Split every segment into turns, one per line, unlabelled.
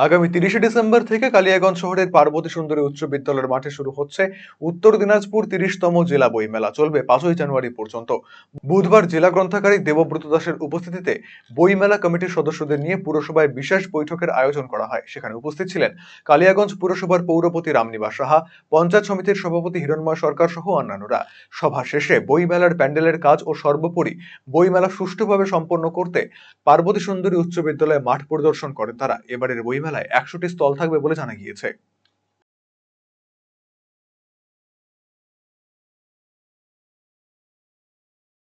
আগামী ৩০শে ডিসেম্বর থেকে কালিয়াগঞ্জ শহরের পার্বতী সুন্দরী উচ্চ বিদ্যালয়ের মাঠে শুরু হচ্ছে উত্তর দিনাজপুর ৩০তম জেলা বইমেলা। চলবে ৫ই জানুয়ারি পর্যন্ত। বুধবার জেলা গ্রন্থাগারিক দেবব্রত দাসের উপস্থিতিতে বইমেলা কমিটির সদস্যদের নিয়ে পুরসভায় বিশেষ বৈঠকের আয়োজন করা হয়। সেখানে উপস্থিত ছিলেন কালিয়াগঞ্জ পুরসভার পৌরপতি রামনিবাস সাহা, পঞ্চায়েত সমিতির সভাপতি হিরণময় সরকার সহ অন্যান্যরা। সভা শেষে বইমেলার প্যান্ডেলের কাজ ও সর্বোপরি বইমেলা সুষ্ঠুভাবে সম্পন্ন করতে পার্বতী সুন্দরী উচ্চ বিদ্যালয়ে মাঠ পরিদর্শন করেন তারা। এবারের বইমেলায় ১০০টি স্টল থাকবে বলে জানা গিয়েছে।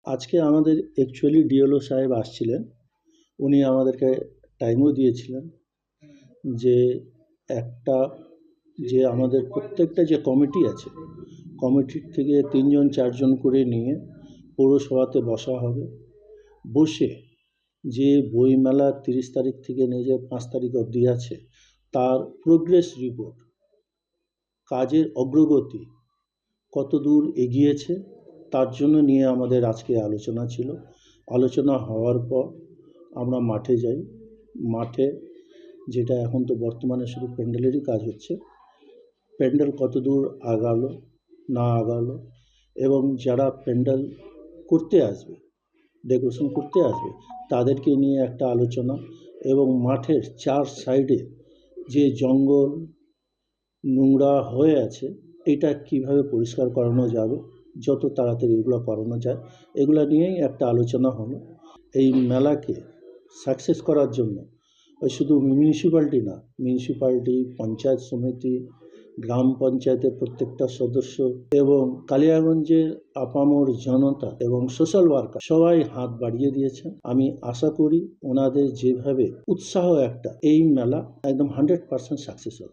আজকে আমাদের অ্যাকচুয়ালি ডিএলও সাহেব আসছিলেন। উনি আমাদেরকে টাইমও দিয়েছিলেন যে একটা যে আমাদের প্রত্যেকটা যে কমিটি আছে, কমিটির থেকে ৩ জন ৪ জন করে নিয়ে পৌরসভাতে বসা হবে। বসে যে বইমেলা ৩০ তারিখ থেকে নিয়ে যে ৫ তারিখ অবধি আছে তার প্রোগ্রেস রিপোর্ট, কাজের অগ্রগতি কতদূর এগিয়েছে তার জন্য নিয়ে আমাদের আজকে আলোচনা ছিল। আলোচনা হওয়ার পর আমরা মাঠে যাই। মাঠে যেটা এখন তো বর্তমানে শুধু প্যান্ডেলেরই কাজ হচ্ছে, প্যান্ডেল কতদূর আগালো না আগালো এবং যারা প্যান্ডেল করতে আসবে, ডেকোরেশন করতে আসবে, তাদেরকে নিয়ে একটা আলোচনা এবং মাঠের ৪ সাইডে যে জঙ্গল নোংরা হয়ে আছে এটা কিভাবে পরিষ্কার করানো যাবে, যত তাড়াতাড়ি এগুলো করানো যায়, এগুলো নিয়েই একটা আলোচনা হলো। এই মেলাকে সাকসেস করার জন্য ওই শুধু মিউনিসিপ্যালিটি না, মিউনিসিপ্যালিটি, পঞ্চায়েত সমিতি, গ্রাম পঞ্চায়েতের প্রত্যেকটা সদস্য এবং কালিয়াগঞ্জের আপামর জনতা এবং সোশ্যাল ওয়ার্কার সবাই হাত বাড়িয়ে দিয়েছেন। আমি আশা করি ওনাদের যেভাবে উৎসাহ একটা, এই মেলা একদম 100% সাকসেস হবে।